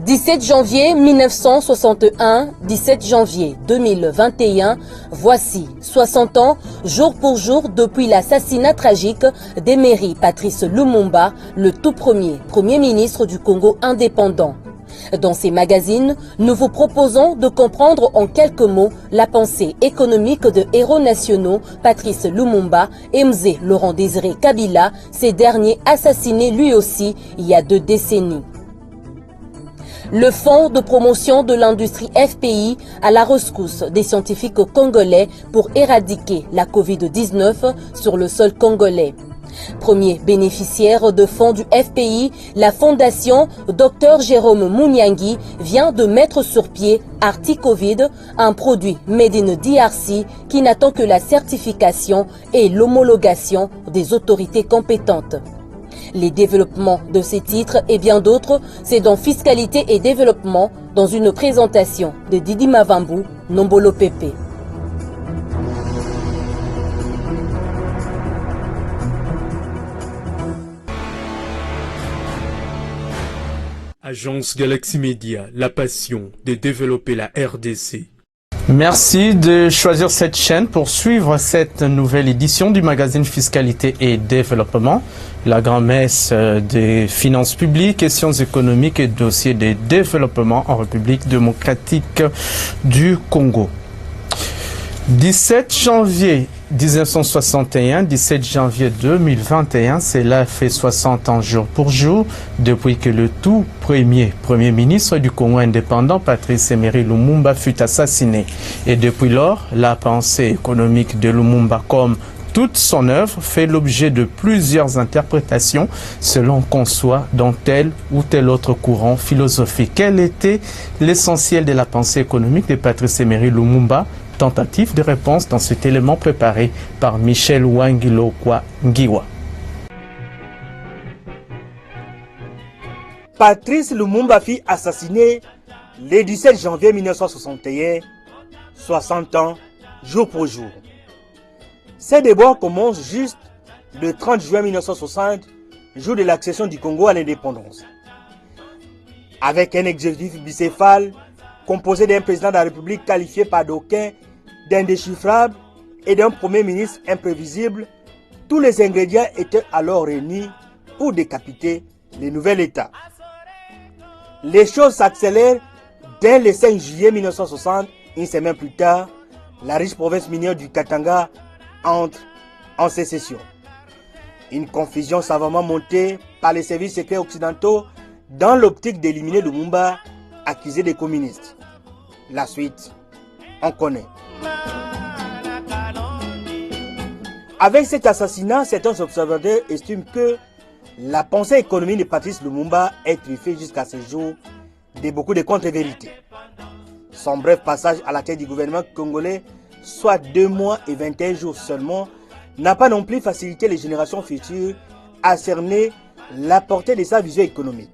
17 janvier 1961, 17 janvier 2021, voici 60 ans, jour pour jour, depuis l'assassinat tragique d'Emery Patrice Lumumba, le tout premier ministre du Congo indépendant. Dans ces magazines, nous vous proposons de comprendre en quelques mots la pensée économique de héros nationaux Patrice Lumumba et Mzee Laurent Désiré Kabila, ces derniers assassinés lui aussi il y a 2 décennies. Le Fonds de promotion de l'industrie FPI à la rescousse des scientifiques congolais pour éradiquer la Covid-19 sur le sol congolais. Premier bénéficiaire de fonds du FPI, la fondation Dr Jérôme Mouniangui vient de mettre sur pied Arti-Covid, un produit made in DRC qui n'attend que la certification et l'homologation des autorités compétentes. Les développements de ces titres et bien d'autres, c'est dans Fiscalité et Développement, dans une présentation de Didi Mavambu, Nombolo Pepe. Agence Galaxy Media, la passion de développer la RDC. Merci de choisir cette chaîne pour suivre cette nouvelle édition du magazine Fiscalité et Développement, la grand-messe des finances publiques, questions économiques et dossiers de développement en République démocratique du Congo. 17 janvier 1961, 17 janvier 2021, cela fait 60 ans jour pour jour depuis que le tout premier ministre du Congo indépendant, Patrice Emery Lumumba, fut assassiné. Et depuis lors, la pensée économique de Lumumba, comme toute son œuvre, fait l'objet de plusieurs interprétations selon qu'on soit dans tel ou tel autre courant philosophique. Quel était l'essentiel de la pensée économique de Patrice Emery Lumumba? Tentative de réponse dans cet élément préparé par Michel Wangilokwa Ngiwa. Patrice Lumumba fut assassiné le 17 janvier 1961, 60 ans, jour pour jour. Ces débats commencent juste le 30 juin 1960, jour de l'accession du Congo à l'indépendance. Avec un exécutif bicéphale, composé d'un président de la République qualifié par d'aucuns d'indéchiffrable et d'un premier ministre imprévisible, tous les ingrédients étaient alors réunis pour décapiter le nouvel État. Les choses s'accélèrent dès le 5 juillet 1960, une semaine plus tard, la riche province minière du Katanga entre en sécession. Une confusion savamment montée par les services secrets occidentaux dans l'optique d'éliminer Lumumba, accusé des communistes. La suite, on connaît. Avec cet assassinat, certains observateurs estiment que la pensée économique de Patrice Lumumba est truffée jusqu'à ce jour de beaucoup de contre-vérités. Son bref passage à la tête du gouvernement congolais, soit 2 mois et 21 jours seulement, n'a pas non plus facilité les générations futures à cerner la portée de sa vision économique.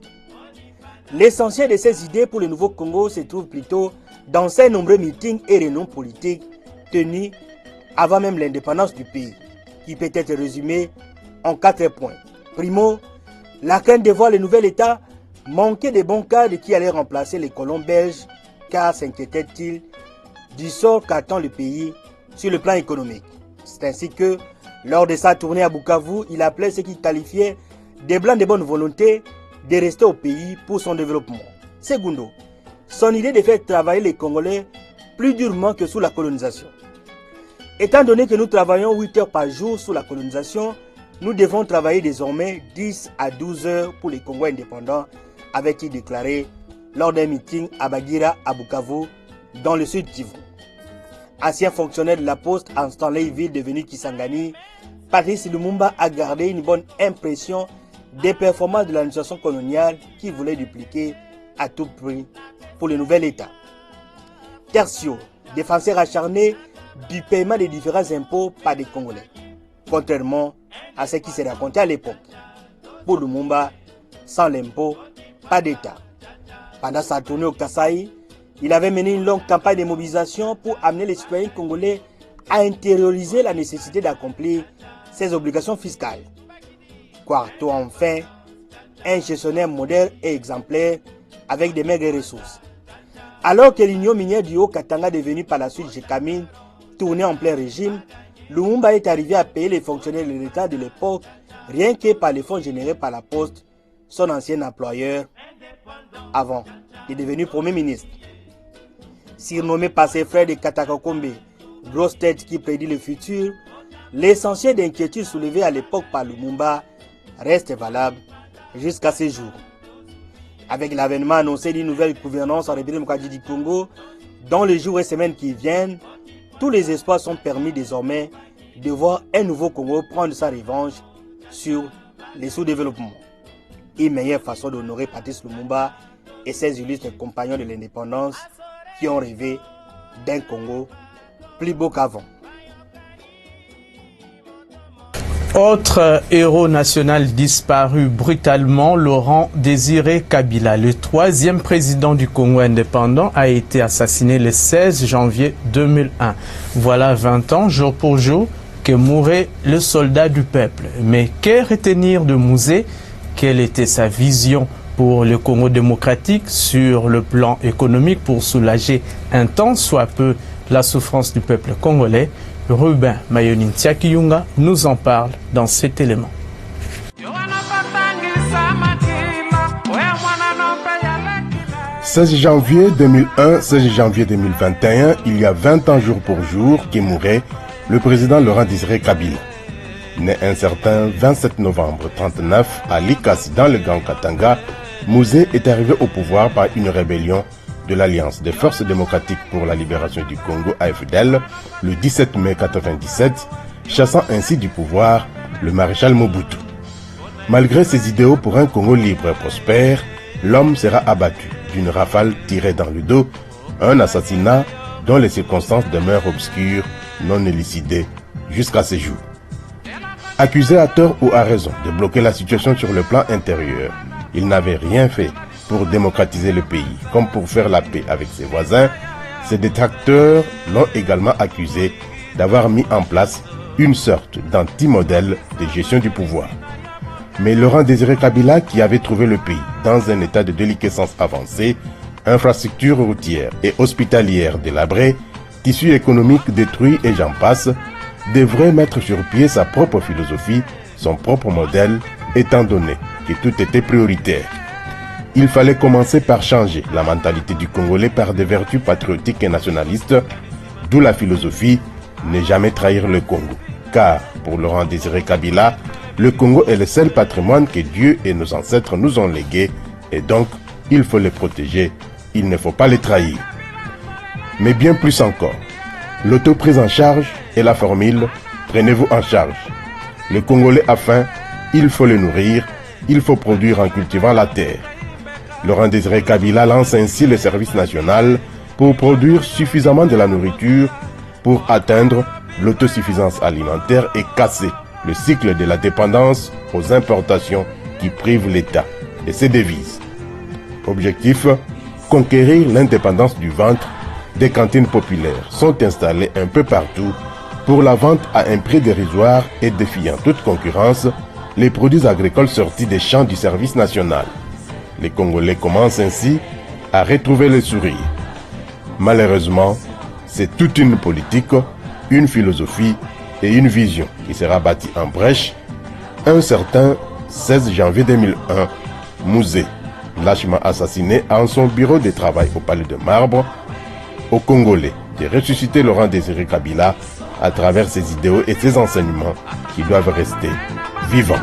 L'essentiel de ses idées pour le nouveau Congo se trouve plutôt dans ses nombreux meetings et réunions politiques tenus avant même l'indépendance du pays, qui peut être résumé en 4 points. Primo, la crainte de voir le nouvel État manquer de bons cadres qui allaient remplacer les colons belges, car s'inquiétait-il du sort qu'attend le pays sur le plan économique. C'est ainsi que, lors de sa tournée à Bukavu, il appelait ce qu'il qualifiait des blancs de bonne volonté de rester au pays pour son développement. Segundo, son idée de faire travailler les Congolais plus durement que sous la colonisation. Étant donné que nous travaillons 8 heures par jour sous la colonisation, nous devons travailler désormais 10 à 12 heures pour les Congolais indépendants, avait-il déclaré lors d'un meeting à Bagira, à Bukavu, dans le sud Kivu. Ancien fonctionnaire de la poste en Stanley ville devenu Kisangani, Patrice Lumumba a gardé une bonne impression des performances de l'administration coloniale qui voulait dupliquer à tout prix pour le nouvel État. Tertio, défenseur acharné du paiement des différents impôts par des Congolais, contrairement à ce qui s'est raconté à l'époque. Pour Lumumba, sans l'impôt, pas d'État. Pendant sa tournée au Kasaï, il avait mené une longue campagne de mobilisation pour amener les citoyens congolais à intérioriser la nécessité d'accomplir ses obligations fiscales. Quarto enfin, un gestionnaire modèle et exemplaire avec des maigres ressources. Alors que l'Union minière du Haut-Katanga, devenue par la suite Gécamine, tournait en plein régime, Lumumba est arrivé à payer les fonctionnaires de l'État de l'époque rien que par les fonds générés par la Poste, son ancien employeur, avant de devenir Premier ministre. Surnommé par ses frères de Katakakombe, grosse tête qui prédit le futur, l'essentiel d'inquiétude soulevée à l'époque par Lumumba reste valable jusqu'à ces jours. Avec l'avènement annoncé d'une nouvelle gouvernance en République démocratique du Congo, dans les jours et semaines qui viennent, tous les espoirs sont permis désormais de voir un nouveau Congo prendre sa revanche sur les sous-développements. Une meilleure façon d'honorer Patrice Lumumba et ses illustres compagnons de l'indépendance qui ont rêvé d'un Congo plus beau qu'avant. Autre héros national disparu brutalement, Laurent Désiré Kabila, le troisième président du Congo indépendant, a été assassiné le 16 janvier 2001. Voilà 20 ans, jour pour jour, que mourait le soldat du peuple. Mais que retenir de Mouzé? Quelle était sa vision pour le Congo démocratique sur le plan économique pour soulager un tant soit peu la souffrance du peuple congolais? Ruben Mayonin Tiakiyunga nous en parle dans cet élément. 16 janvier 2001, 16 janvier 2021, il y a 20 ans jour pour jour qui mourait le président Laurent Désiré Kabila. Né un certain 27 novembre 1939 à Likasi dans le Grand Katanga, Mouzé est arrivé au pouvoir par une rébellion de l'Alliance des Forces démocratiques pour la libération du Congo AFDL le 17 mai 1997, chassant ainsi du pouvoir le maréchal Mobutu. Malgré ses idéaux pour un Congo libre et prospère, l'homme sera abattu d'une rafale tirée dans le dos, un assassinat dont les circonstances demeurent obscures, non élucidées jusqu'à ces jours. Accusé à tort ou à raison de bloquer la situation sur le plan intérieur, il n'avait rien fait pour démocratiser le pays, comme pour faire la paix avec ses voisins. Ses détracteurs l'ont également accusé d'avoir mis en place une sorte d'anti-modèle de gestion du pouvoir. Mais Laurent Désiré Kabila, qui avait trouvé le pays dans un état de déliquescence avancée, infrastructures routières et hospitalières délabrées, tissu économique détruit et j'en passe, devrait mettre sur pied sa propre philosophie, son propre modèle, étant donné que tout était prioritaire. Il fallait commencer par changer la mentalité du Congolais par des vertus patriotiques et nationalistes, d'où la philosophie « ne jamais trahir le Congo ». Car, pour Laurent Désiré Kabila, le Congo est le seul patrimoine que Dieu et nos ancêtres nous ont légué, et donc il faut les protéger, il ne faut pas les trahir. Mais bien plus encore, l'autoprise en charge est la formule « prenez-vous en charge ». Le Congolais a faim, il faut le nourrir, il faut produire en cultivant la terre. Laurent Désiré Kabila lance ainsi le service national pour produire suffisamment de la nourriture pour atteindre l'autosuffisance alimentaire et casser le cycle de la dépendance aux importations qui privent l'État de ses devises. Objectif, conquérir l'indépendance du ventre. Des cantines populaires sont installées un peu partout pour la vente à un prix dérisoire et défiant toute concurrence les produits agricoles sortis des champs du service national. Les Congolais commencent ainsi à retrouver le sourire. Malheureusement, c'est toute une politique, une philosophie et une vision qui sera bâtie en brèche. Un certain 16 janvier 2001, Mouzé, lâchement assassiné en son bureau de travail au Palais de Marbre, aux Congolais de ressusciter Laurent Désiré Kabila à travers ses idéaux et ses enseignements qui doivent rester vivants.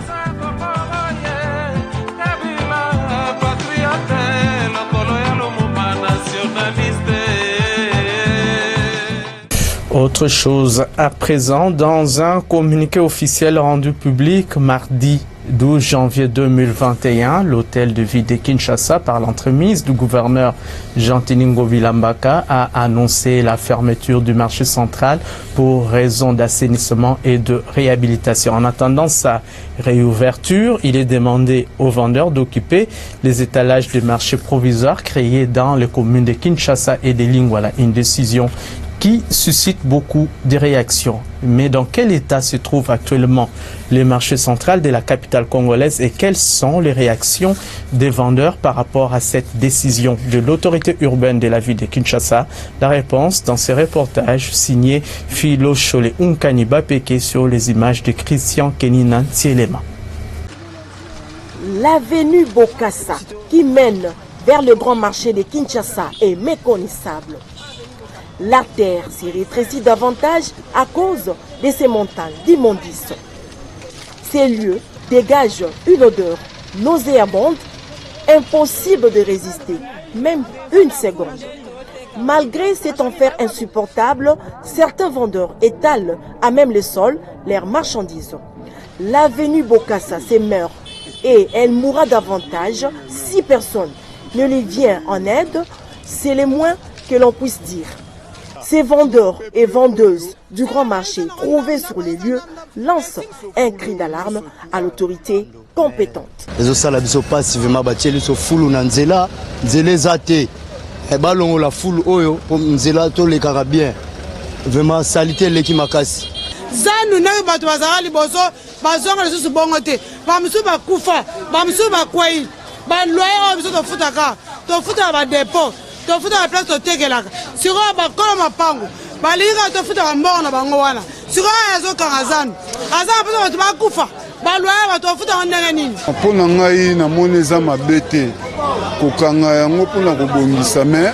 Autre chose à présent, dans un communiqué officiel rendu public mardi 12 janvier 2021, l'hôtel de ville de Kinshasa, par l'entremise du gouverneur Jean-Tiningo Vilambaka, a annoncé la fermeture du marché central pour raison d'assainissement et de réhabilitation. En attendant sa réouverture, il est demandé aux vendeurs d'occuper les étalages de marché provisoires créés dans les communes de Kinshasa et de Lingwala. Une décision qui qui suscite beaucoup de réactions. Mais dans quel état se trouve actuellement le marché central de la capitale congolaise et quelles sont les réactions des vendeurs par rapport à cette décision de l'autorité urbaine de la ville de Kinshasa? La réponse dans ce reportage signé Philo Chole Unkaniba Peke sur les images de Christian Kenina Tsielema. L'avenue Bokassa qui mène vers le grand marché de Kinshasa est méconnaissable. L'artère s'y rétrécit davantage à cause de ces montagnes d'immondices. Ces lieux dégagent une odeur nauséabonde, impossible de résister, même une seconde. Malgré cet enfer insupportable, certains vendeurs étalent à même le sol leurs marchandises. L'avenue Bokassa s'émeurt et elle mourra davantage si personne ne lui vient en aide, c'est le moins que l'on puisse dire. Ces vendeurs et vendeuses du grand marché trouvés sur les lieux lancent un cri d'alarme à l'autorité compétente. Les osala biso passivement batieli so fulu na nzela zate e balongo la fulu oyo nzela to le bien vraiment salité leki makasi zanu na bato bazali boso bazonga lisusu bongo te bamusu bakufa bamusu bakwai balwaye biso to futaka to futa ba dépôt to futa la place to tegelaka siko bakola mapango balinga to futa mbongo na bango wana siko azo kangazanu azana biso bato bakufa balwaye bato futa ndenge nini mpona ngai na moneza mabete kokanga yango mpona kobongisa me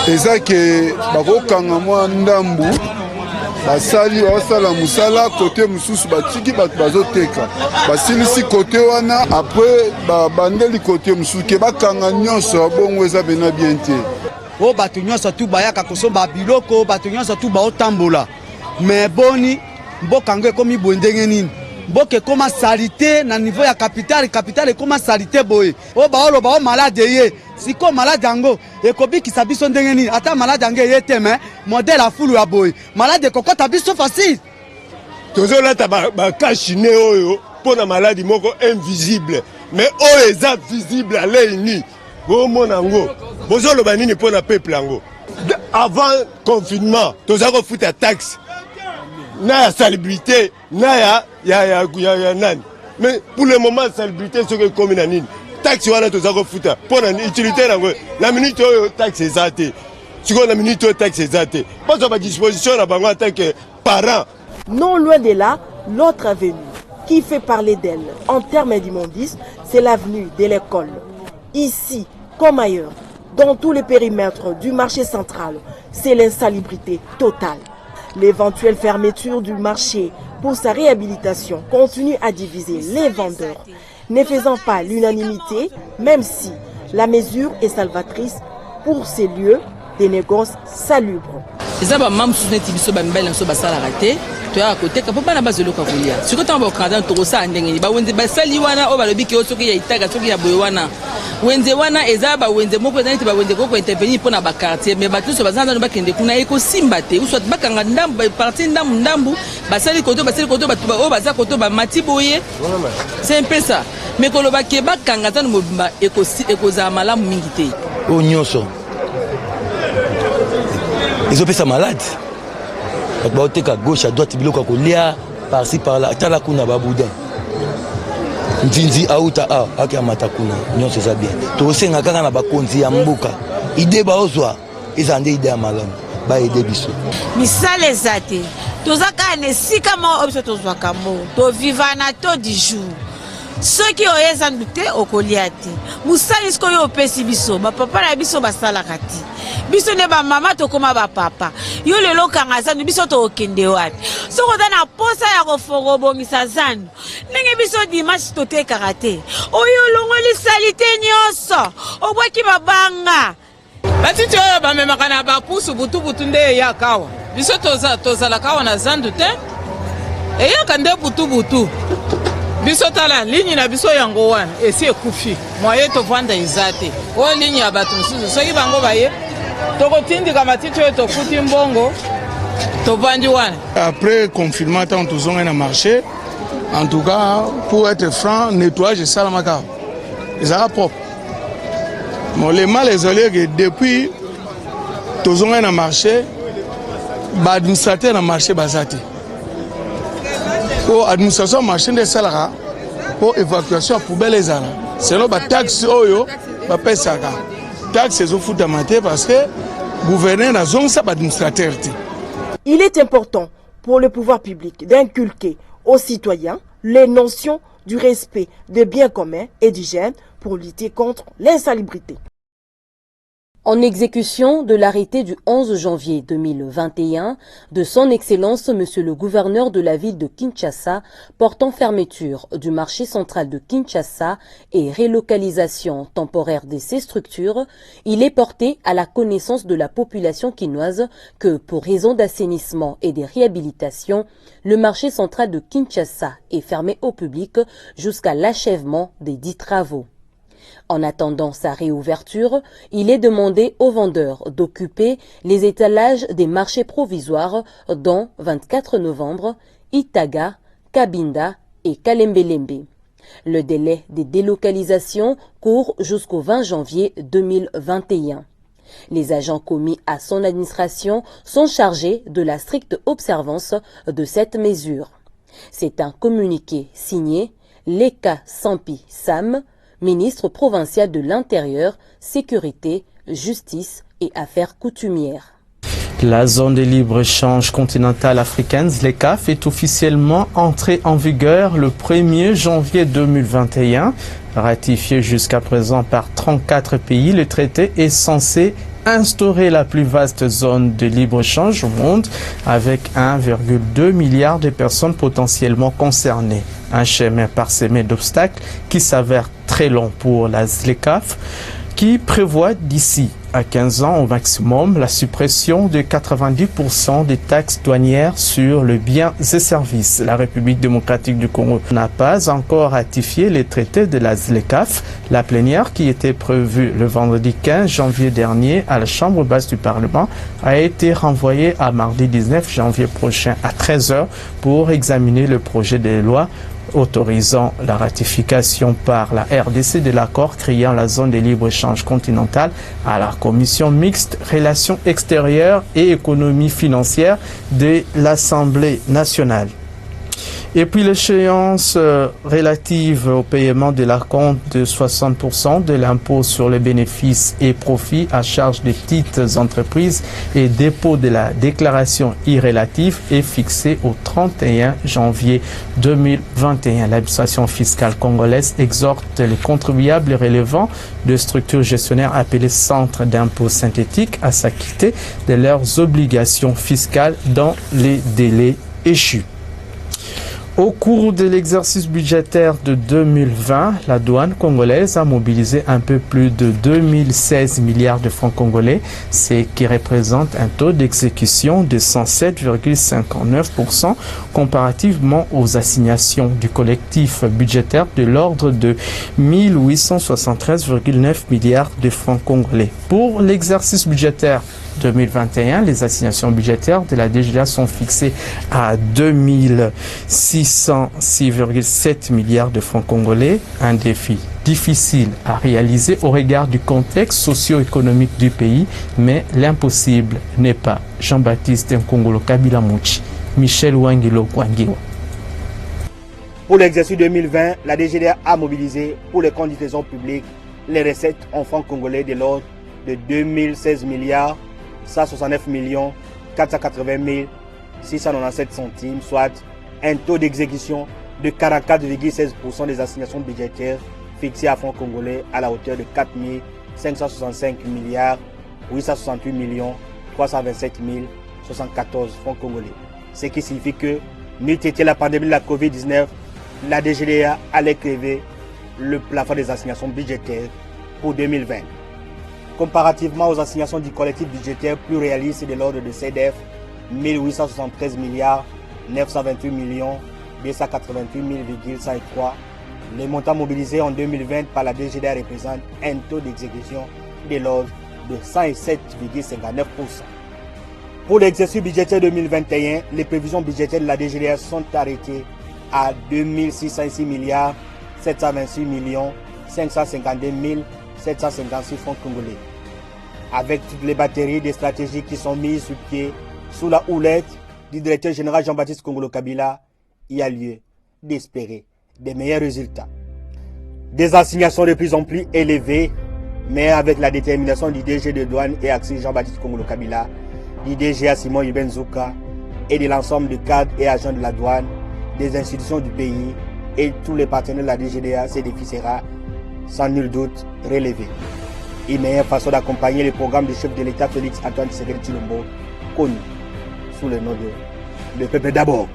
eza ke bakokanga mwa ndambu basali basala musala kote mususu batiki bato bazoteka basilisi kote wana après babandeli kote mususu ke bakanga nyonso bongo eza bena bien te o bato nyonso tu bayaka kosomba biloko bato nyonso tu baotambola mais boni mboka ngo ekomi boye ndenge nini mboka ekoma salite na niveau ya capitale ekoma salite boye o baoloba o malade ye siko malade yango ekobikisa biso ndenge nini ata malade yango ye te me modele afulu ya boye malade ekokota biso facile tozolata bakashine oyo mpona maladi moko invisible mais oyo eza visible aleini bomona yango bozoloba nini mpona peuple yango avant confinement toza kofuta taxe na ya salubrité na ya nani mais pour le moment salubrité soki ekomi na nini taxe wana toza kofuta mpona utilité nango na minute oyo taxe eza te sikoyo na minute oyo taxe eza te bazwa badisposition na bango en tant que parent. Non loin de là, l'autre avenue qui fait parler d'elle en termes d'immondices, c'est l'avenue de l'école. Ici, comme ailleurs, dans tous les périmètres du marché central, c'est l'insalubrité totale. L'éventuelle fermeture du marché pour sa réhabilitation continue à diviser les vendeurs, ne faisant pas l'unanimité, même si la mesure est salvatrice pour ces lieux des négoces salubres. toya koteka po bana bazoloka kolia siko tamba okanda tokosa ndenge ba wenze basali wana o balobi ke soki ya itaka soki ya boye wana wenze wana eza ba wenze moko ezali te ba wenze koko intervenir pona ba quartier mais batuso bazanda no bakende kuna eko simba te uswa bakanga ndambu parti ndambu basali koto batu o baza koto ba mati boye c'est un peu ça mais koloba ke bakanga tano mobimba eko za malamu mingi te o nyonso ezopesa malade baoteka gauche à droite biloko kolia par-ci par-là tala kuna babuda nzinzi auta ake amata kuna nyonso eza bien tosenga kaka na bakonzi ya mboka ide baozwa eza nde ide ya malamu baede biso misala eza te toza kaka na esika moko biso tozwaka mo tovivana to du jour soki oyo eza ndu te okolia te mosali siko oyo opesi biso bapapa na biso basalaka te biso nde bamama tokóma bapapa yo lelo kanga zandu biso tokokende wapi soko oza na posa ya kofonga obongisa zandu ndenge biso dimanche totekaka te oyo olongoli sali te nyonso obwaki babanga batiti oyo bamemaka na bapusu butubutu nde eyaka awa biso tozalaka awa na zandu te eyaka nde butubutu biso tala ligne na biso yango wana esi ekufi moye tovanda eza te oyo ligne ya bato mosusu soki bango baye tokotindika matiti oyo tofuti mbongo tovandi wana. Après confinement tant tozonga na marché en tout cas pour être franc nettoyage esalamaka ezalaka propre mais le mal ezali que depuis tozonga na marché administrateur na marché bazate. Pour administration marché de salara pour évacuation poubelle les ala. Selon ba taxe oyo ba pesaka. Taxe zo futa maté parce que gouverner na zone sa administrateur. Il est important pour le pouvoir public d'inculquer aux citoyens les notions du respect des biens communs et d'hygiène pour lutter contre l'insalubrité. En exécution de l'arrêté du 11 janvier 2021 de son Excellence Monsieur le gouverneur de la ville de Kinshasa portant fermeture du marché central de Kinshasa et relocalisation temporaire de ces structures, il est porté à la connaissance de la population quinoise que pour raison d'assainissement et de réhabilitation, le marché central de Kinshasa est fermé au public jusqu'à l'achèvement des dits travaux. En attendant sa réouverture, il est demandé aux vendeurs d'occuper les étalages des marchés provisoires dont 24 novembre, Itaga, Kabinda et Kalembelembe. Le délai des délocalisations court jusqu'au 20 janvier 2021. Les agents commis à son administration sont chargés de la stricte observance de cette mesure. C'est un communiqué signé Leka Sampi Sam, ministre provincial de l'Intérieur, Sécurité, Justice et Affaires coutumières. La zone de libre-échange continentale africaine, ZLECAf, est officiellement entrée en vigueur le 1er janvier 2021. Ratifié jusqu'à présent par 34 pays, le traité est censé instaurer la plus vaste zone de libre-échange au monde avec 1,2 milliard de personnes potentiellement concernées. Un chemin parsemé d'obstacles qui s'avère très long pour la ZLECAf, qui prévoit d'ici à 15 ans au maximum la suppression de 90% des taxes douanières sur les biens et services. La République démocratique du Congo n'a pas encore ratifié les traités de la ZLECAf. La plénière qui était prévue le vendredi 15 janvier dernier à la Chambre basse du Parlement a été renvoyée à mardi 19 janvier prochain à 13h pour examiner le projet de loi autorisant la ratification par la RDC de l'accord créant la zone de libre-échange continentale à la Commission mixte Relations extérieures et économie financière de l'Assemblée nationale. Et puis l'échéance relative au paiement de la compte de 60% de l'impôt sur les bénéfices et profits à charge des petites entreprises et dépôt de la déclaration irrélative est fixée au 31 janvier 2021. L'administration fiscale congolaise exhorte les contribuables relevant de structures gestionnaires appelées centres d'impôt synthétiques à s'acquitter de leurs obligations fiscales dans les délais échus. Au cours de l'exercice budgétaire de 2020, la douane congolaise a mobilisé un peu plus de 2016 milliards de francs congolais, ce qui représente un taux d'exécution de 107,59% comparativement aux assignations du collectif budgétaire de l'ordre de 1873,9 milliards de francs congolais. Pour l'exercice budgétaire 2021, les assignations budgétaires de la DGA sont fixées à 2606,7 milliards de francs congolais, un défi difficile à réaliser au regard du contexte socio-économique du pays, mais l'impossible n'est pas. Jean-Baptiste Nkongolo Kabila Mouchi, Michel Wangilo Kwangiwa. Pour l'exercice 2020, la DGDA a mobilisé pour les comptes du trésor public les recettes en francs congolais de l'ordre de 2016 milliards 169 480 697 centimes, soit un taux d'exécution de 44,16% des assignations budgétaires fixées à francs congolais à la hauteur de 4 565 868 327 074 francs congolais. Ce qui signifie que, n'eût été la pandémie de la Covid-19, la DGDA allait crever le plafond des assignations budgétaires pour 2020. Comparativement aux assignations du collectif budgétaire plus réaliste de l'ordre de CDF, 1873 928 288 000,103, les montants mobilisés en 2020 par la DGDA représentent un taux d'exécution de l'ordre de 107,59%. Pour l'exercice budgétaire 2021, les prévisions budgétaires de la DGDA sont arrêtées à 2606 726 552 756 francs congolais. Avec toutes les batteries des stratégies qui sont mises sur pied sous la houlette du directeur général Jean-Baptiste Kongolo Kabila, il y a lieu d'espérer des meilleurs résultats. Des assignations de plus en plus élevées, mais avec la détermination du DG de douane et accès Jean-Baptiste Kongolo Kabila, du DGA Simon Iben Zouka et de l'ensemble des cadres et agents de la douane, des institutions du pays et tous les partenaires de la DGDA, ces défis sera sans nul doute relevé. Une meilleure façon d'accompagner le programme du chef de l'État Félix Antoine Tshisekedi Tshilombo, connu sous le nom de Le Peuple d'abord.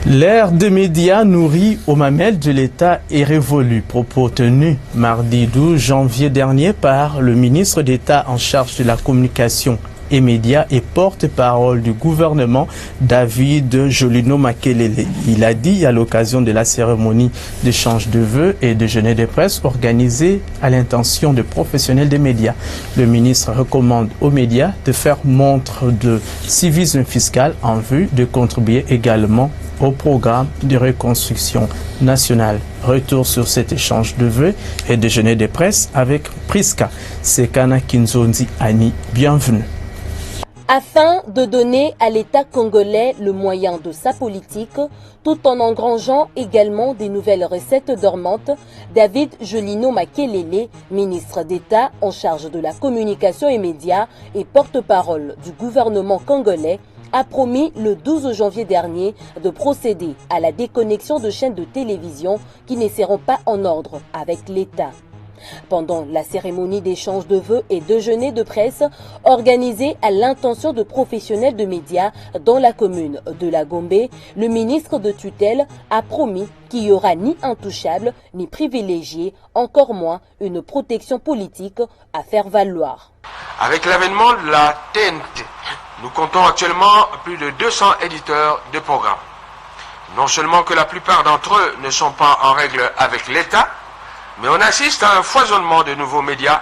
L'ère des médias nourrie aux mamelles de l'État est révolue. Propos tenus mardi 12 janvier dernier par le ministre d'État en charge de la communication et médias et porte-parole du gouvernement, David Jolino Makelele. Il a dit à l'occasion de la cérémonie d'échange de vœux et de déjeuner de presse organisée à l'intention de professionnels des médias. Le ministre recommande aux médias de faire montre de civisme fiscal en vue de contribuer également au programme de reconstruction nationale. Retour sur cet échange de vœux et déjeuner de presse avec Priska Sekana Kinzondi Ani. Bienvenue. Afin de donner à l'État congolais le moyen de sa politique, tout en engrangeant également des nouvelles recettes dormantes, David Jolino Makelele, ministre d'État en charge de la communication et médias et porte-parole du gouvernement congolais, a promis le 12 janvier dernier de procéder à la déconnexion de chaînes de télévision qui ne seront pas en ordre avec l'État. Pendant la cérémonie d'échange de vœux et déjeuner de presse organisée à l'intention de professionnels de médias dans la commune de la Gombe, le ministre de tutelle a promis qu'il n'y aura ni intouchable ni privilégié, encore moins une protection politique à faire valoir. Avec l'avènement de la TNT, nous comptons actuellement plus de 200 éditeurs de programmes. Non seulement que la plupart d'entre eux ne sont pas en règle avec l'État, mais on assiste à un foisonnement de nouveaux médias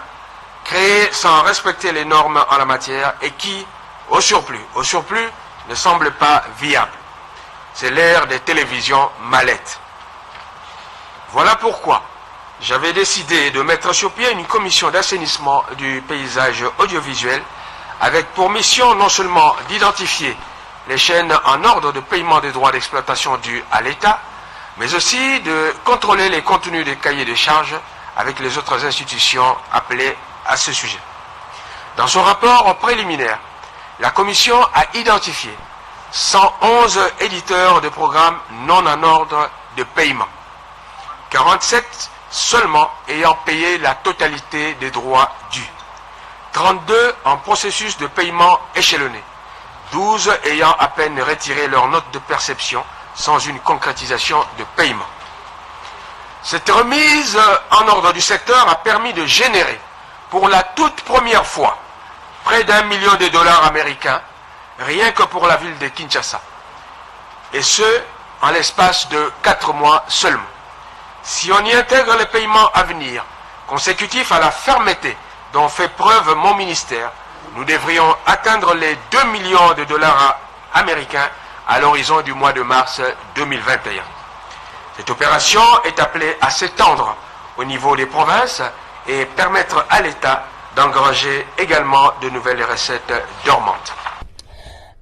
créés sans respecter les normes en la matière et qui, au surplus, ne semblent pas viables. C'est l'ère des télévisions mallettes. Voilà pourquoi j'avais décidé de mettre sur pied une commission d'assainissement du paysage audiovisuel avec pour mission non seulement d'identifier les chaînes en ordre de paiement des droits d'exploitation dus à l'État, mais aussi de contrôler les contenus des cahiers de charges avec les autres institutions appelées à ce sujet. Dans son rapport préliminaire, la Commission a identifié 111 éditeurs de programmes non en ordre de paiement, 47 seulement ayant payé la totalité des droits dus, 32 en processus de paiement échelonné, 12 ayant à peine retiré leur note de perception sans une concrétisation de paiement. Cette remise en ordre du secteur a permis de générer pour la toute première fois près d'1 million de dollars américains rien que pour la ville de Kinshasa. Et ce, en l'espace de 4 mois seulement. Si on y intègre les paiements à venir, consécutifs à la fermeté dont fait preuve mon ministère, nous devrions atteindre les 2 millions de dollars américains à l'horizon du mois de mars 2021. Cette opération est appelée à s'étendre au niveau des provinces et permettre à l'État d'engranger également de nouvelles recettes dormantes.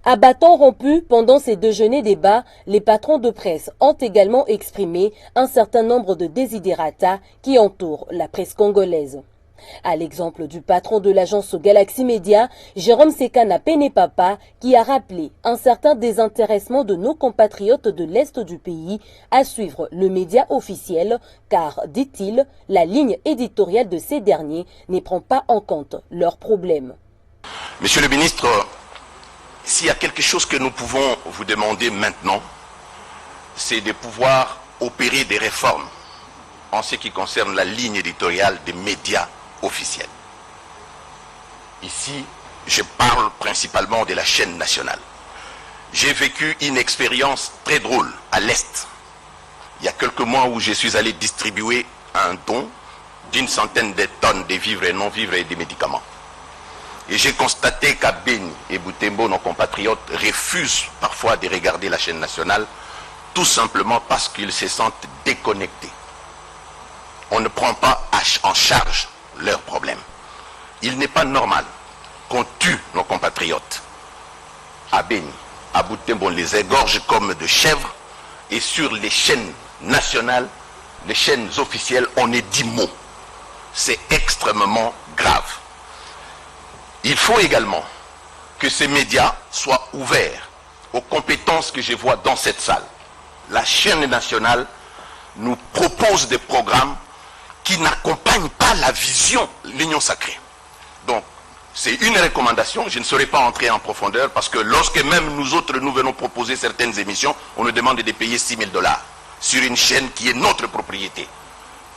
À bâton rompu, pendant ces déjeuners débats, les patrons de presse ont également exprimé un certain nombre de desiderata qui entourent la presse congolaise. À l'exemple du patron de l'agence Galaxy Media, Jérôme Sekana Penepapa, qui a rappelé un certain désintéressement de nos compatriotes de l'Est du pays à suivre le média officiel, car, dit-il, la ligne éditoriale de ces derniers ne prend pas en compte leurs problèmes. Monsieur le ministre, s'il y a quelque chose que nous pouvons vous demander maintenant, c'est de pouvoir opérer des réformes en ce qui concerne la ligne éditoriale des médias officiels. Ici, je parle principalement de la chaîne nationale. J'ai vécu une expérience très drôle à l'Est. Il y a quelques mois où je suis allé distribuer un don d'1 centaine de tonnes de vivres et non-vivres et des médicaments. Et j'ai constaté qu'à Beni et Butembo, nos compatriotes refusent parfois de regarder la chaîne nationale, tout simplement parce qu'ils se sentent déconnectés. On ne prend pas en charge leurs problèmes. Il n'est pas normal qu'on tue nos compatriotes à Beni, à Butembo, on les égorge comme de chèvres. Et sur les chaînes nationales, les chaînes officielles, on est 10 mots. C'est extrêmement grave. Il faut également que ces médias soient ouverts aux compétences que je vois dans cette salle. La chaîne nationale nous propose des programmes qui n'accompagnent pas la vision de l'Union sacrée. Donc, c'est une recommandation, je ne saurais pas entrer en profondeur parce que lorsque même nous autres nous venons proposer certaines émissions, on nous demande de payer 6 000 $ sur une chaîne qui est notre propriété.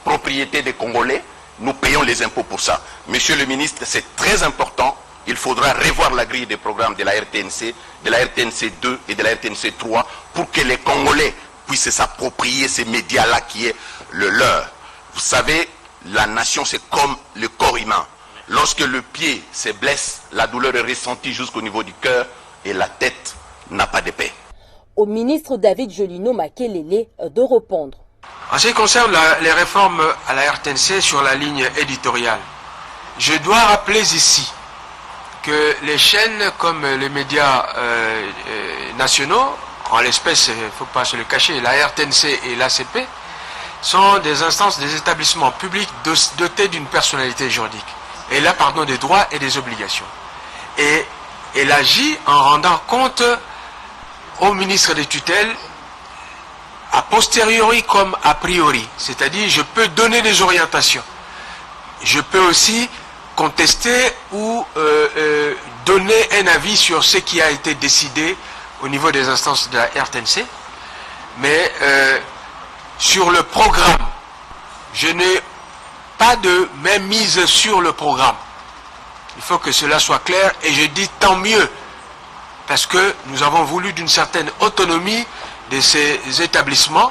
Propriété des Congolais, nous payons les impôts pour ça. Monsieur le ministre, c'est très important, il faudra revoir la grille des programmes de la RTNC, de la RTNC 2 et de la RTNC 3 pour que les Congolais puissent s'approprier ces médias-là qui est le leur. Vous savez, la nation c'est comme le corps humain. Lorsque le pied se blesse, la douleur est ressentie jusqu'au niveau du cœur et la tête n'a pas de paix. Au ministre David Jolino Makelele de répondre. En ce qui concerne les réformes à la RTNC sur la ligne éditoriale, je dois rappeler ici que les chaînes comme les médias nationaux, en l'espèce, il ne faut pas se le cacher, la RTNC et l'ACP, sont des instances, des établissements publics dotés d'une personnalité juridique. Elle a des droits et des obligations. Et elle agit en rendant compte au ministre des tutelles a posteriori comme a priori. C'est-à-dire, je peux donner des orientations. Je peux aussi contester ou donner un avis sur ce qui a été décidé au niveau des instances de la RTNC. Mais sur le programme, je n'ai pas de même mise sur le programme. Il faut que cela soit clair et je dis tant mieux parce que nous avons voulu d'une certaine autonomie de ces établissements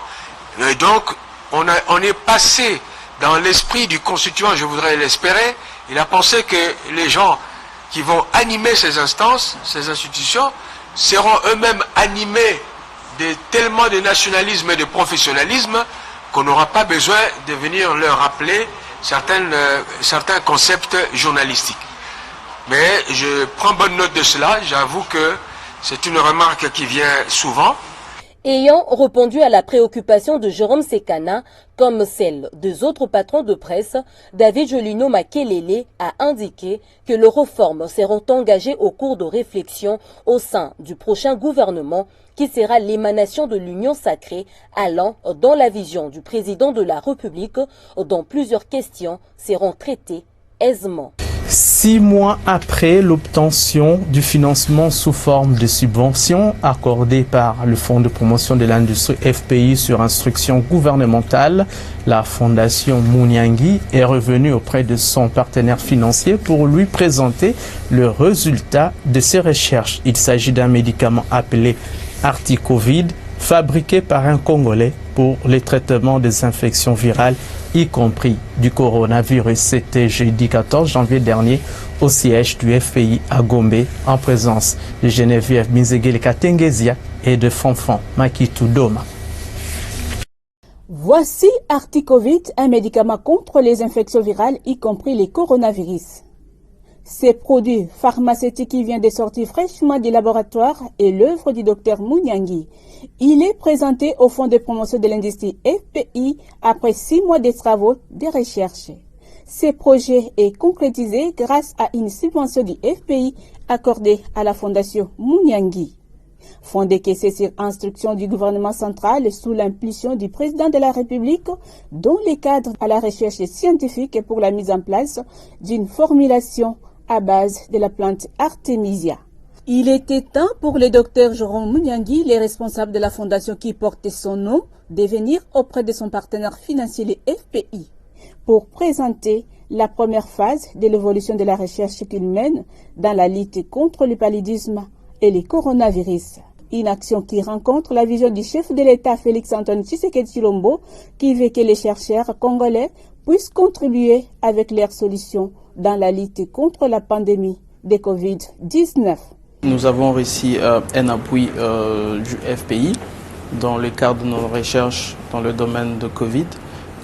et donc on est passé dans l'esprit du constituant, je voudrais l'espérer. Il a pensé que les gens qui vont animer ces instances, ces institutions seront eux-mêmes animés de tellement de nationalisme et de professionnalisme qu'on n'aura pas besoin de venir leur rappeler certains concepts journalistiques. Mais je prends bonne note de cela, j'avoue que c'est une remarque qui vient souvent. Ayant répondu à la préoccupation de Jérôme Sekana, comme celle des autres patrons de presse, David Jolino Makelele a indiqué que les réformes seront engagées au cours de réflexion au sein du prochain gouvernement qui sera l'émanation de l'Union sacrée allant dans la vision du président de la République dont plusieurs questions seront traitées aisément. 6 mois après l'obtention du financement sous forme de subventions accordées par le Fonds de promotion de l'industrie FPI sur instruction gouvernementale, la Fondation Munyangi est revenue auprès de son partenaire financier pour lui présenter le résultat de ses recherches. Il s'agit d'un médicament appelé Articovid, fabriqué par un Congolais pour les traitements des infections virales, y compris du coronavirus. C'était jeudi 14 janvier dernier au siège du FPI à Gombe, en présence de Geneviève Minzegele Katengezia et de Fanfan Makitou Doma. Voici Articovid, un médicament contre les infections virales, y compris les coronavirus. Ces produits pharmaceutiques qui viennent de sortir fraîchement du laboratoire est l'œuvre du docteur Munyangi. Il est présenté au Fonds de promotion de l'industrie FPI après 6 mois de travaux de recherche. Ce projet est concrétisé grâce à une subvention du FPI accordée à la Fondation Munyangi. Fonds décaissé sur instruction du gouvernement central sous l'impulsion du président de la République, dont les cadres à la recherche scientifique pour la mise en place d'une formulation à base de la plante Artemisia. Il était temps pour le docteur Jérôme Munyangi, le responsable de la fondation qui portait son nom, de venir auprès de son partenaire financier, le FPI, pour présenter la première phase de l'évolution de la recherche qu'il mène dans la lutte contre le paludisme et le coronavirus. Une action qui rencontre la vision du chef de l'État Félix-Antoine Tshisekedi Tshilombo, qui veut que les chercheurs congolais puissent contribuer avec leurs solutions dans la lutte contre la pandémie de Covid-19. Nous avons reçu un appui du FPI dans le cadre de nos recherches dans le domaine de Covid.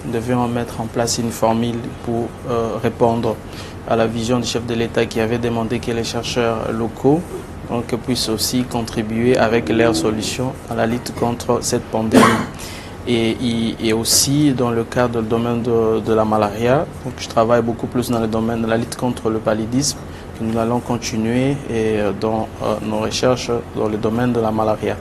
Nous devions mettre en place une formule pour répondre à la vision du chef de l'État qui avait demandé que les chercheurs locaux donc puissent aussi contribuer avec leurs solutions à la lutte contre cette pandémie. Et aussi dans le cadre du domaine de la malaria, donc je travaille beaucoup plus dans le domaine de la lutte contre le paludisme, que nous allons continuer dans nos recherches dans le domaine de la malaria.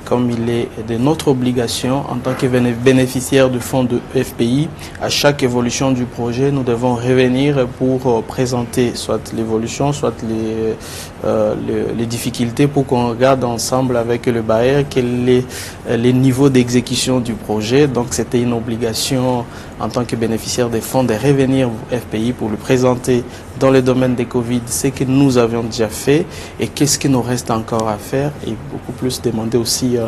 Comme il est de notre obligation en tant que bénéficiaire du fonds de FPI, à chaque évolution du projet, nous devons revenir pour présenter soit l'évolution, soit les difficultés pour qu'on regarde ensemble avec le bailleur quel est les niveaux d'exécution du projet. Donc c'était une obligation en tant que bénéficiaire des fonds de revenir au FPI pour lui présenter dans le domaine des Covid ce que nous avions déjà fait et qu'est-ce qu'il nous reste encore à faire, et beaucoup plus demander aussi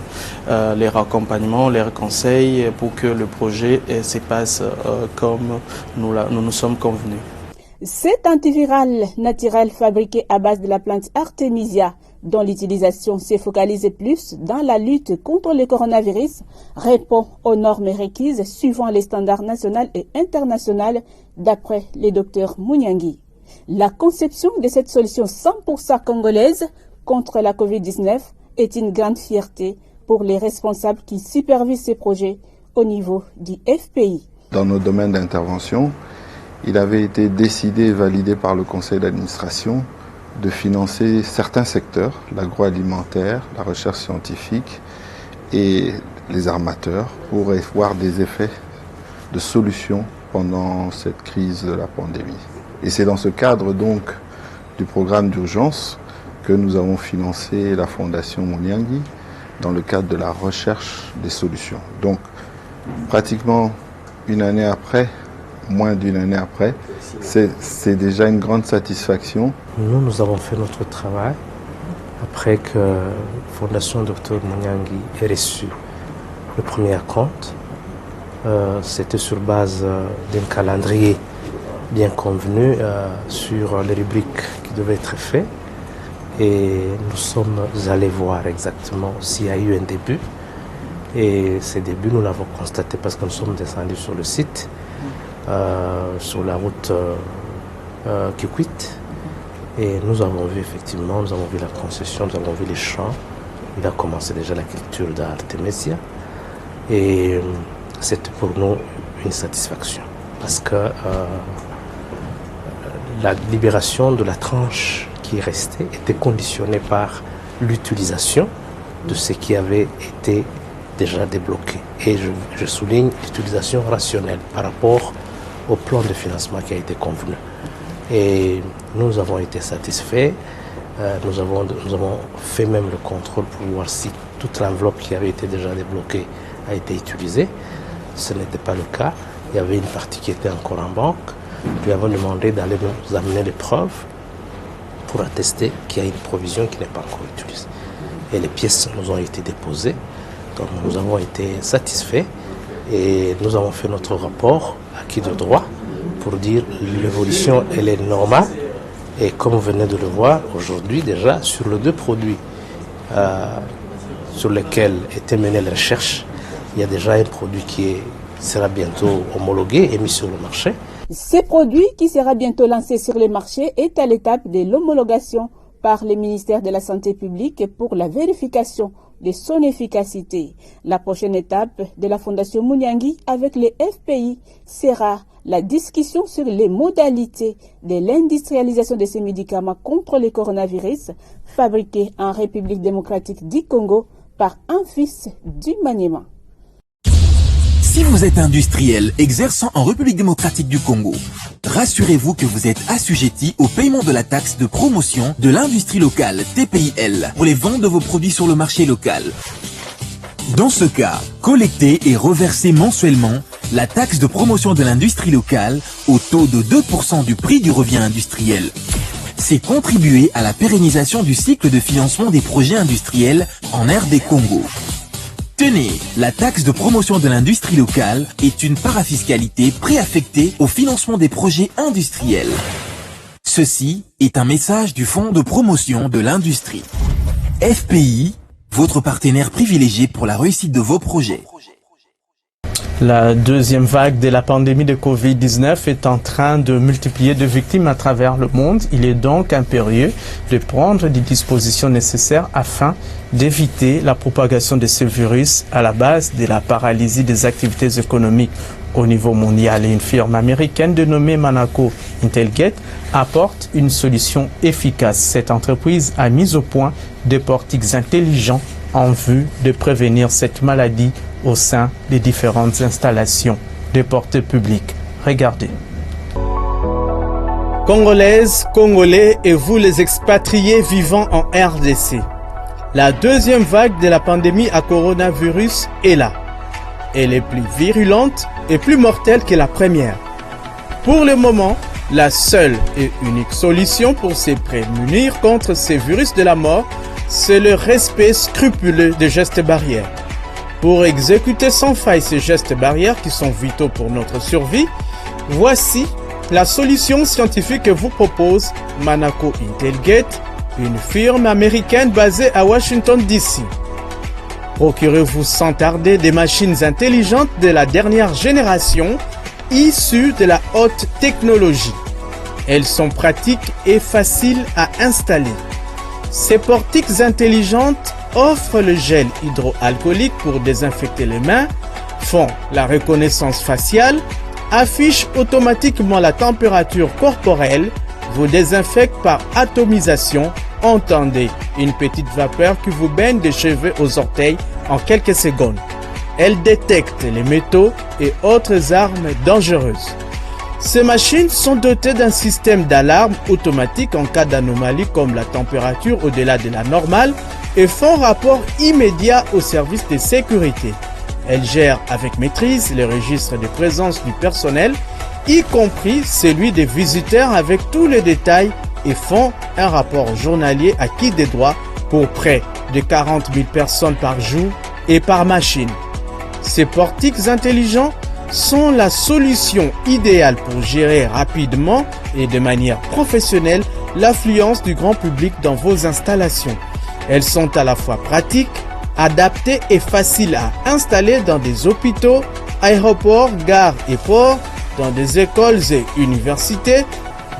les accompagnements, les conseils pour que le projet se passe comme nous sommes convenus. Cet antiviral naturel fabriqué à base de la plante Artemisia, dont l'utilisation se focalise plus dans la lutte contre le coronavirus, répond aux normes requises suivant les standards nationaux et internationaux, d'après le docteur Munyangi. La conception de cette solution 100% congolaise contre la COVID-19 est une grande fierté pour les responsables qui supervisent ces projets au niveau du FPI. Dans nos domaines d'intervention, il avait été décidé et validé par le conseil d'administration de financer certains secteurs, l'agroalimentaire, la recherche scientifique et les armateurs, pour avoir des effets de solutions pendant cette crise de la pandémie. Et c'est dans ce cadre donc du programme d'urgence que nous avons financé la Fondation Munyangi dans le cadre de la recherche des solutions. Donc pratiquement une année après, moins d'une année après, c'est déjà une grande satisfaction. Nous avons fait notre travail après que la Fondation Dr Munyangi ait reçu le premier acompte. C'était sur base d'un calendrier bien convenu sur les rubriques qui devaient être faites. Et nous sommes allés voir exactement s'il y a eu un début. Et ces débuts, nous l'avons constaté parce que nous sommes descendus sur le site, sur la route Kikwit. Et nous avons vu effectivement, nous avons vu la concession, nous avons vu les champs. Il a commencé déjà la culture d'Artemisia. Et c'était pour nous une satisfaction. Parce que la libération de la tranche qui restait était conditionnée par l'utilisation de ce qui avait été déjà débloqué. Et je souligne l'utilisation rationnelle par rapport au plan de financement qui a été convenu. Et nous avons été satisfaits. Nous avons fait même le contrôle pour voir si toute l'enveloppe qui avait été déjà débloquée a été utilisée. Ce n'était pas le cas. Il y avait une partie qui était encore en banque. Nous avons demandé d'aller nous amener des preuves pour attester qu'il y a une provision qui n'est pas encore utilisée. Et les pièces nous ont été déposées. Donc nous avons été satisfaits et nous avons fait notre rapport acquis de droit pour dire l'évolution elle est normale. Et comme vous venez de le voir aujourd'hui déjà sur les deux produits sur lesquels était menée la recherche, il y a déjà un produit qui sera bientôt homologué et mis sur le marché. Ce produit qui sera bientôt lancé sur le marché est à l'étape de l'homologation par le ministère de la Santé publique pour la vérification de son efficacité. La prochaine étape de la Fondation Munyangi avec les FPI sera la discussion sur les modalités de l'industrialisation de ces médicaments contre le coronavirus fabriqués en République démocratique du Congo par un fils du Maniema. Si vous êtes industriel exerçant en République démocratique du Congo, rassurez-vous que vous êtes assujetti au paiement de la taxe de promotion de l'industrie locale, TPIL, pour les ventes de vos produits sur le marché local. Dans ce cas, collectez et reversez mensuellement la taxe de promotion de l'industrie locale au taux de 2% du prix du revient industriel. C'est contribuer à la pérennisation du cycle de financement des projets industriels en RD Congo. Tenez, la taxe de promotion de l'industrie locale est une parafiscalité préaffectée au financement des projets industriels. Ceci est un message du Fonds de promotion de l'industrie. FPI, votre partenaire privilégié pour la réussite de vos projets. La deuxième vague de la pandémie de Covid-19 est en train de multiplier de victimes à travers le monde. Il est donc impérieux de prendre des dispositions nécessaires afin d'éviter la propagation de ce virus à la base de la paralysie des activités économiques au niveau mondial. Et une firme américaine dénommée Manaco Intelligate apporte une solution efficace. Cette entreprise a mis au point des portiques intelligents en vue de prévenir cette maladie au sein des différentes installations de portée publique. Regardez. Congolaises, Congolais et vous les expatriés vivant en RDC. La deuxième vague de la pandémie à coronavirus est là. Elle est plus virulente et plus mortelle que la première. Pour le moment, la seule et unique solution pour se prémunir contre ces virus de la mort, c'est le respect scrupuleux des gestes barrières. Pour exécuter sans faille ces gestes barrières qui sont vitaux pour notre survie, voici la solution scientifique que vous propose Manaco Intelligate, une firme américaine basée à Washington DC. Procurez-vous sans tarder des machines intelligentes de la dernière génération, issues de la haute technologie. Elles sont pratiques et faciles à installer. Ces portiques intelligentes offrent le gel hydroalcoolique pour désinfecter les mains, font la reconnaissance faciale, affichent automatiquement la température corporelle, vous désinfectent par atomisation, entendez une petite vapeur qui vous baigne des cheveux aux orteils en quelques secondes. Elle détecte les métaux et autres armes dangereuses. Ces machines sont dotées d'un système d'alarme automatique en cas d'anomalie comme la température au-delà de la normale et font rapport immédiat au service de sécurité. Elles gèrent avec maîtrise les registres de présence du personnel, y compris celui des visiteurs avec tous les détails et font un rapport journalier acquis des droits pour près de 40 000 personnes par jour et par machine. Ces portiques intelligents sont la solution idéale pour gérer rapidement et de manière professionnelle l'affluence du grand public dans vos installations. Elles sont à la fois pratiques, adaptées et faciles à installer dans des hôpitaux, aéroports, gares et ports, dans des écoles et universités,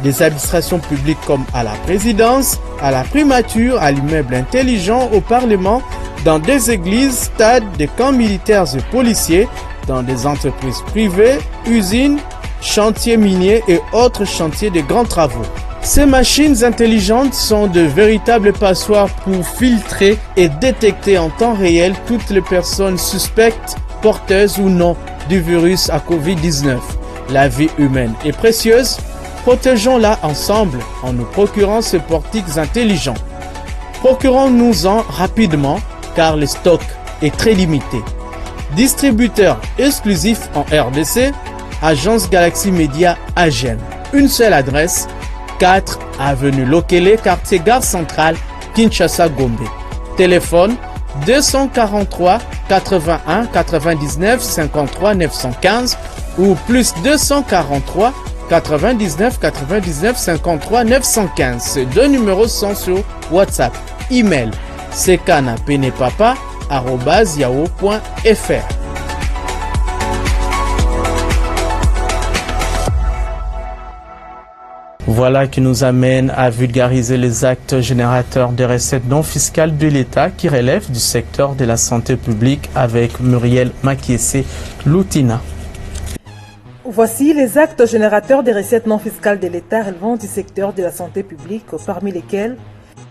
des administrations publiques comme à la présidence, à la primature, à l'immeuble intelligent, au Parlement, dans des églises, stades, des camps militaires et policiers, dans des entreprises privées, usines, chantiers miniers et autres chantiers de grands travaux. Ces machines intelligentes sont de véritables passoires pour filtrer et détecter en temps réel toutes les personnes suspectes, porteuses ou non du virus à Covid-19. La vie humaine est précieuse, protégeons-la ensemble en nous procurant ces portiques intelligents. Procurons-nous-en rapidement car le stock est très limité. Distributeur exclusif en RDC, Agence Galaxy Media AGEM. Une seule adresse, 4 avenue Lokele, quartier Gare Centrale, Kinshasa, Gombe. Téléphone 243 81 99 53 915 ou plus 243 99 99 53 915. Ces deux numéros sont sur WhatsApp. Email sekanapenepapa@yahoo.fr. Voilà qui nous amène à vulgariser les actes générateurs de recettes non fiscales de l'État qui relèvent du secteur de la santé publique avec Muriel Makiese-Loutina. Voici les actes générateurs des recettes non fiscales de l'État relevant du secteur de la santé publique, parmi lesquels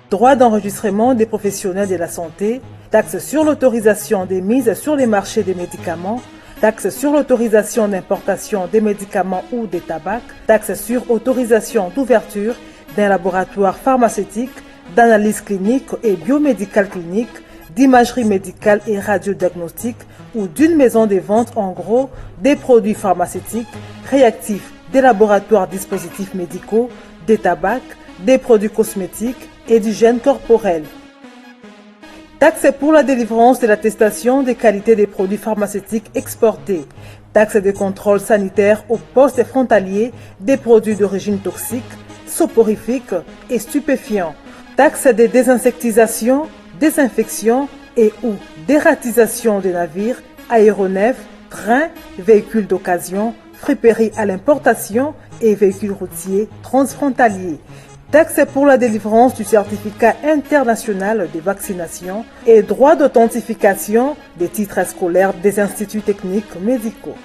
droit d'enregistrement des professionnels de la santé, taxe sur l'autorisation des mises sur les marchés des médicaments, taxe sur l'autorisation d'importation des médicaments ou des tabacs, taxe sur autorisation d'ouverture d'un laboratoire pharmaceutique, d'analyse clinique et biomédicale clinique, d'imagerie médicale et radiodiagnostique ou d'une maison de vente en gros des produits pharmaceutiques, réactifs, des laboratoires dispositifs médicaux, des tabacs, des produits cosmétiques et d'hygiène corporelle. Taxe pour la délivrance de l'attestation des qualités des produits pharmaceutiques exportés. Taxe de contrôle sanitaire aux postes frontaliers des produits d'origine toxique, soporifiques et stupéfiants. Taxe de désinsectisation, désinfection et ou dératisation des navires, aéronefs trains, véhicules d'occasion, friperies à l'importation et véhicules routiers transfrontaliers. Taxes pour la délivrance du certificat international de vaccination et droit d'authentification des titres scolaires des instituts techniques médicaux.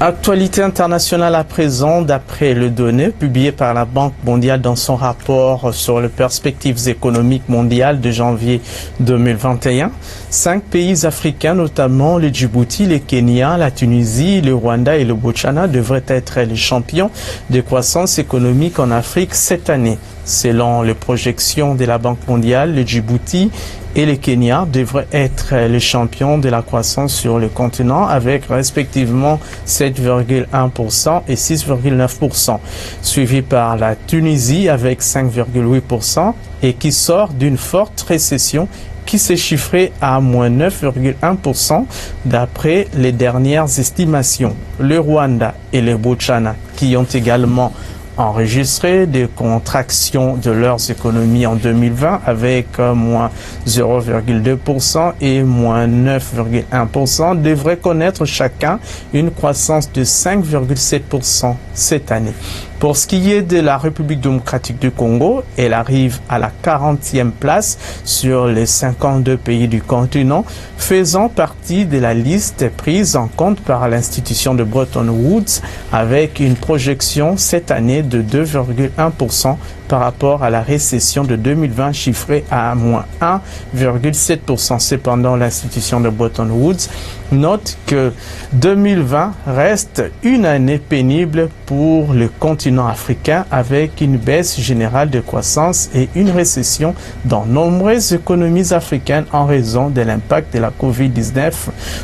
Actualité internationale à présent, d'après le données publié par la Banque mondiale dans son rapport sur les perspectives économiques mondiales de janvier 2021. 5 pays africains, notamment le Djibouti, le Kenya, la Tunisie, le Rwanda et le Botswana, devraient être les champions de croissance économique en Afrique cette année. Selon les projections de la Banque mondiale, le Djibouti et le Kenya devraient être les champions de la croissance sur le continent avec respectivement 7,1% et 6,9%, suivi par la Tunisie avec 5,8% et qui sort d'une forte récession qui s'est chiffrée à moins 9,1% d'après les dernières estimations. Le Rwanda et le Botswana qui ont également enregistré des contractions de leurs économies en 2020 avec moins 0,2% et moins 9,1% devraient connaître chacun une croissance de 5,7% cette année. Pour ce qui est de la République démocratique du Congo, elle arrive à la 40e place sur les 52 pays du continent, faisant partie de la liste prise en compte par l'institution de Bretton Woods avec une projection cette année de 2,1% par rapport à la récession de 2020 chiffrée à moins 1,7%. Cependant, l'institution de Bretton Woods note que 2020 reste une année pénible pour le continent africain avec une baisse générale de croissance et une récession dans nombreuses économies africaines en raison de l'impact de la COVID-19.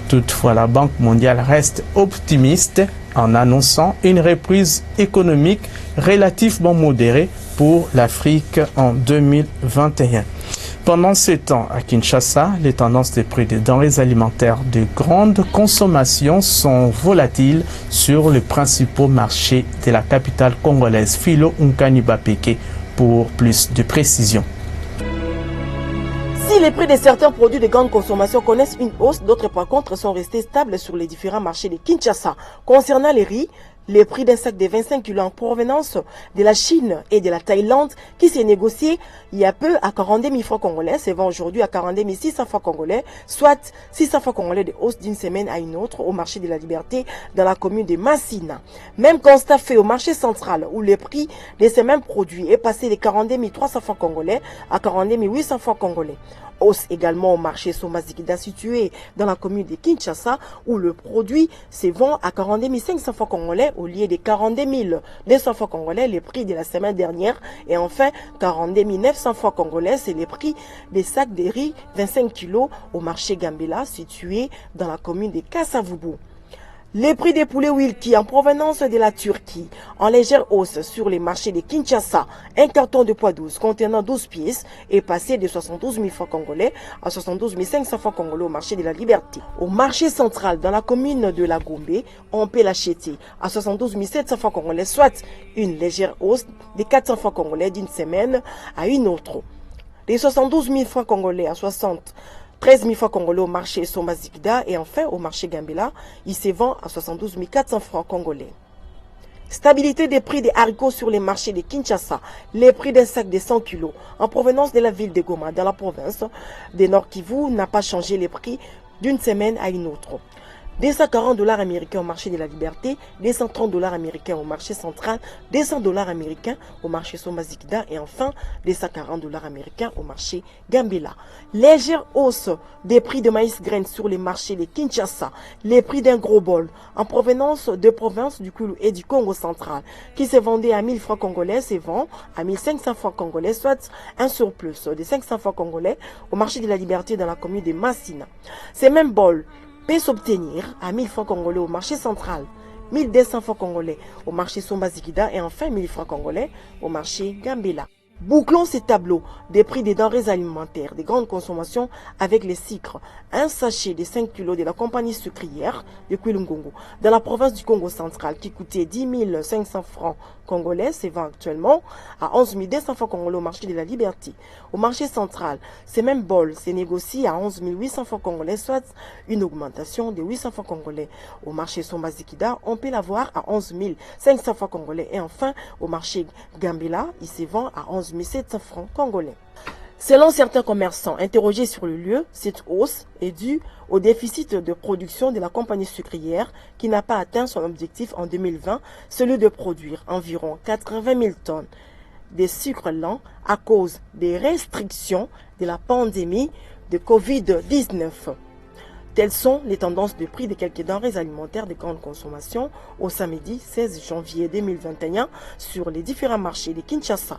Toutefois, la Banque mondiale reste optimiste en annonçant une reprise économique relativement modérée pour l'Afrique en 2021. Pendant ce temps, à Kinshasa, les tendances des prix des denrées alimentaires de grande consommation sont volatiles sur les principaux marchés de la capitale congolaise. Philo Nkani-Bapeke pour plus de précision. Si les prix de certains produits de grande consommation connaissent une hausse, d'autres par contre sont restés stables sur les différents marchés de Kinshasa. Concernant les riz, les prix d'un sac de 25 kg en provenance de la Chine et de la Thaïlande qui s'est négocié il y a peu à 42 000 francs congolais se vend aujourd'hui à 42 600 francs congolais, soit 600 francs congolais de hausse d'une semaine à une autre au marché de la Liberté dans la commune de Massina. Même constat fait au marché central où le prix de ces mêmes produits est passé de 42 300 francs congolais à 42 800 francs congolais. Hausse également au marché Somazikida situé dans la commune de Kinshasa où le produit se vend à 42 500 francs congolais au lieu de 42 200 francs congolais, les prix de la semaine dernière. Et enfin, 42 900 francs congolais, c'est les prix des sacs de riz 25 kg au marché Gambela situé dans la commune de Kassavubu. Les prix des poulets Wilki en provenance de la Turquie en légère hausse sur les marchés de Kinshasa. Un carton de poids 12 contenant 12 pièces est passé de 72 000 francs congolais à 72 500 francs congolais au marché de la Liberté. Au marché central dans la commune de la Gombe, on peut l'acheter à 72 700 francs congolais, soit une légère hausse de 400 francs congolais d'une semaine à une autre. Les 72 000 francs congolais à 13 000 francs congolais au marché Somazikida et enfin au marché Gambela, il se vend à 72 400 francs congolais. Stabilité des prix des haricots sur les marchés de Kinshasa. Les prix d'un sac de 100 kg en provenance de la ville de Goma dans la province de Nord Kivu n'a pas changé les prix d'une semaine à une autre. 240 $ américains au marché de la Liberté, 230 $ américains au marché central, 200 $ américains au marché Somazikida et enfin 240 $ américains au marché Gambela. Légère hausse des prix de maïs graines sur les marchés de Kinshasa. Les prix d'un gros bol en provenance de provinces du Kulu et du Congo central qui se vendait à 1000 francs congolais se vend à 1500 francs congolais, soit un surplus de 500 francs congolais au marché de la Liberté dans la commune de Massina. Ces mêmes bols peut s'obtenir à 1000 francs congolais au marché central, 1200 francs congolais au marché Somazikida et enfin 1000 francs congolais au marché Gambela. Bouclons ces tableaux des prix des denrées alimentaires de grande consommation avec les sucres. Un sachet de 5 kg de la compagnie sucrière de Kwilungongo dans la province du Congo central qui coûtait 10 500 francs congolais se vend actuellement à 11 200 francs congolais au marché de la Liberté. Au marché central, ces mêmes bols se négocient à 11 800 francs congolais, soit une augmentation de 800 francs congolais. Au marché Sombazikida, on peut l'avoir à 11 500 francs congolais. Et enfin, au marché Gambela, il se vend à 11 700 francs congolais. Selon certains commerçants interrogés sur le lieu, cette hausse est due au déficit de production de la compagnie sucrière qui n'a pas atteint son objectif en 2020, celui de produire environ 80 000 tonnes de sucre lent à cause des restrictions de la pandémie de Covid-19. Telles sont les tendances de prix de quelques denrées alimentaires de grande consommation au samedi 16 janvier 2021 sur les différents marchés de Kinshasa.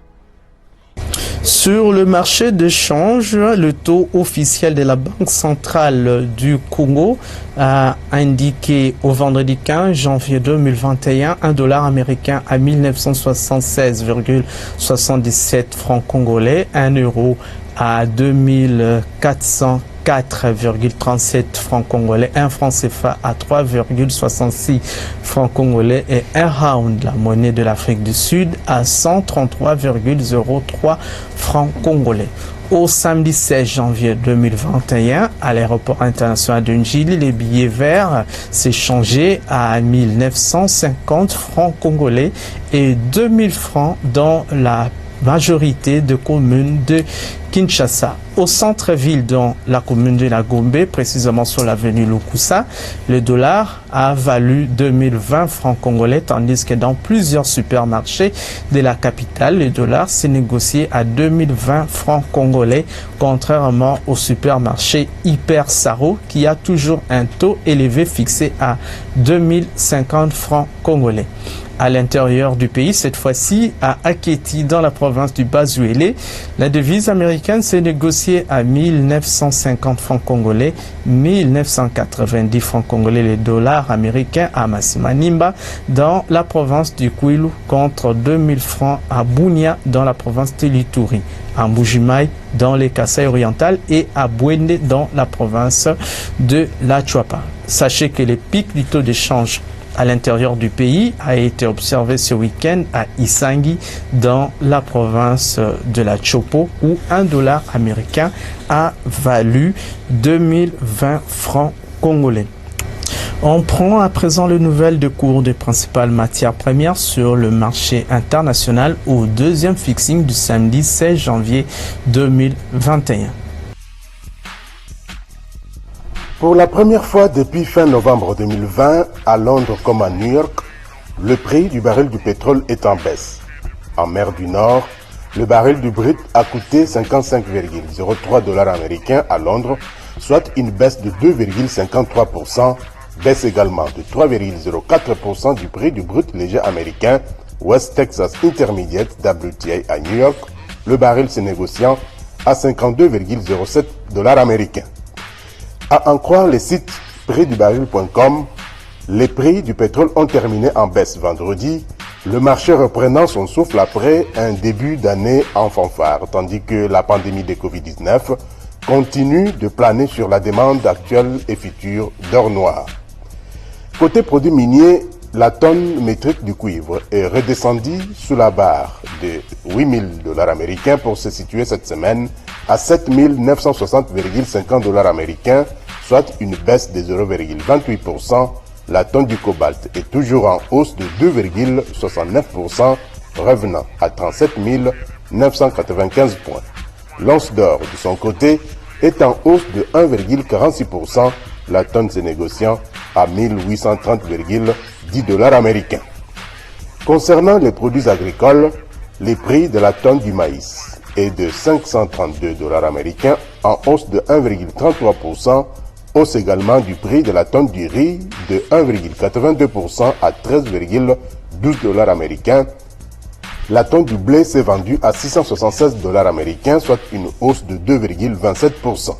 Sur le marché de change, le taux officiel de la Banque centrale du Congo a indiqué au vendredi 15 janvier 2021 un dollar américain à 1976,77 francs congolais, 1 euro à 2404,37 francs congolais, 1 franc CFA à 3,66 francs congolais et 1 round, la monnaie de l'Afrique du Sud, à 133,03 francs congolais. Au samedi 16 janvier 2021, à l'aéroport international de Njili, les billets verts s'échangeaient à 1950 francs congolais et 2000 francs dans la majorité de communes de Kinshasa. Au centre-ville, dans la commune de la Gombe, précisément sur l'avenue Lukusa, le dollar a valu 2020 francs congolais, tandis que dans plusieurs supermarchés de la capitale, le dollar s'est négocié à 2020 francs congolais, contrairement au supermarché Hyper Saro, qui a toujours un taux élevé fixé à 2050 francs congolais. À l'intérieur du pays, cette fois-ci à Aketi, dans la province du Bas-Uélé, la devise américaine s'est négociée à 1950 francs congolais, 1990 francs congolais les dollars américains à Masimanimba, dans la province du Kwilu, contre 2000 francs à Bunia, dans la province de Lituri, à Mbujimaï, dans les Kasaï orientales, et à Bwende, dans la province de la Chuapa. Sachez que les pics du taux d'échange à l'intérieur du pays a été observé ce week-end à Isangi, dans la province de la Chopo, où un dollar américain a valu 2020 francs congolais. On prend à présent les nouvelles de cours des principales matières premières sur le marché international au deuxième fixing du samedi 16 janvier 2021. Pour la première fois depuis fin novembre 2020, à Londres comme à New York, le prix du baril du pétrole est en baisse. En mer du Nord, le baril du brut a coûté 55,03 $ américains à Londres, soit une baisse de 2,53%, baisse également de 3,04% du prix du brut léger américain West Texas Intermediate WTI à New York, le baril se négociant à 52,07 $ américains. À en croire les sites prixdubaril.com, les prix du pétrole ont terminé en baisse vendredi, le marché reprenant son souffle après un début d'année en fanfare, tandis que la pandémie de Covid-19 continue de planer sur la demande actuelle et future d'or noir. Côté produits miniers, la tonne métrique du cuivre est redescendue sous la barre de 8 000 $ américains pour se situer cette semaine à 7 960,50 $ américains, soit une baisse de 0,28%. La tonne du cobalt est toujours en hausse de 2,69%, revenant à 37 995 points. L'once d'or, de son côté, est en hausse de 1,46%, la tonne se négociant à 1830,10 $ américains. Concernant les produits agricoles, les prix de la tonne du maïs est de 532 $ américains, en hausse de 1,33%, hausse également du prix de la tonne du riz de 1,82% à 13,12 $ américains. La tonne du blé s'est vendue à 676 $ américains, soit une hausse de 2,27%.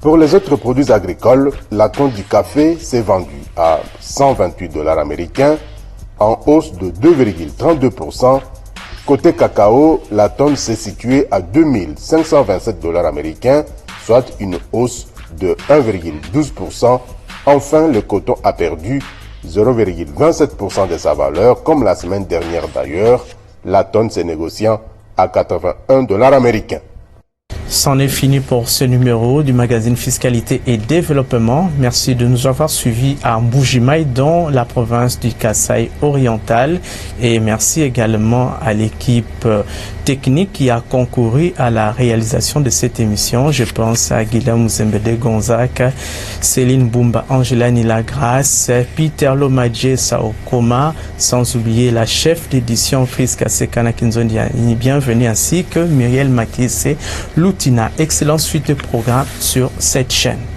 Pour les autres produits agricoles, la tonne du café s'est vendue à 128 $ américains, en hausse de 2,32%. Côté cacao, la tonne s'est située à 2527 $ américains, soit une hausse de 1,12%. Enfin, le coton a perdu 0,27% de sa valeur, comme la semaine dernière d'ailleurs, la tonne se négociant à 81 $ américains. C'en est fini pour ce numéro du magazine Fiscalité et Développement. Merci de nous avoir suivis à Mbujimaï dans la province du Kasaï oriental et merci également à l'équipe technique qui a concouru à la réalisation de cette émission. Je pense à Guillaume Zembede Gonzac, Céline Bumba, Angela Nilagrace, Peter Lomadje Saokoma, sans oublier la chef d'édition Friska Sekana Kinzondi bienvenue ainsi que Muriel Makisse Loutina. Excellente suite de programme sur cette chaîne.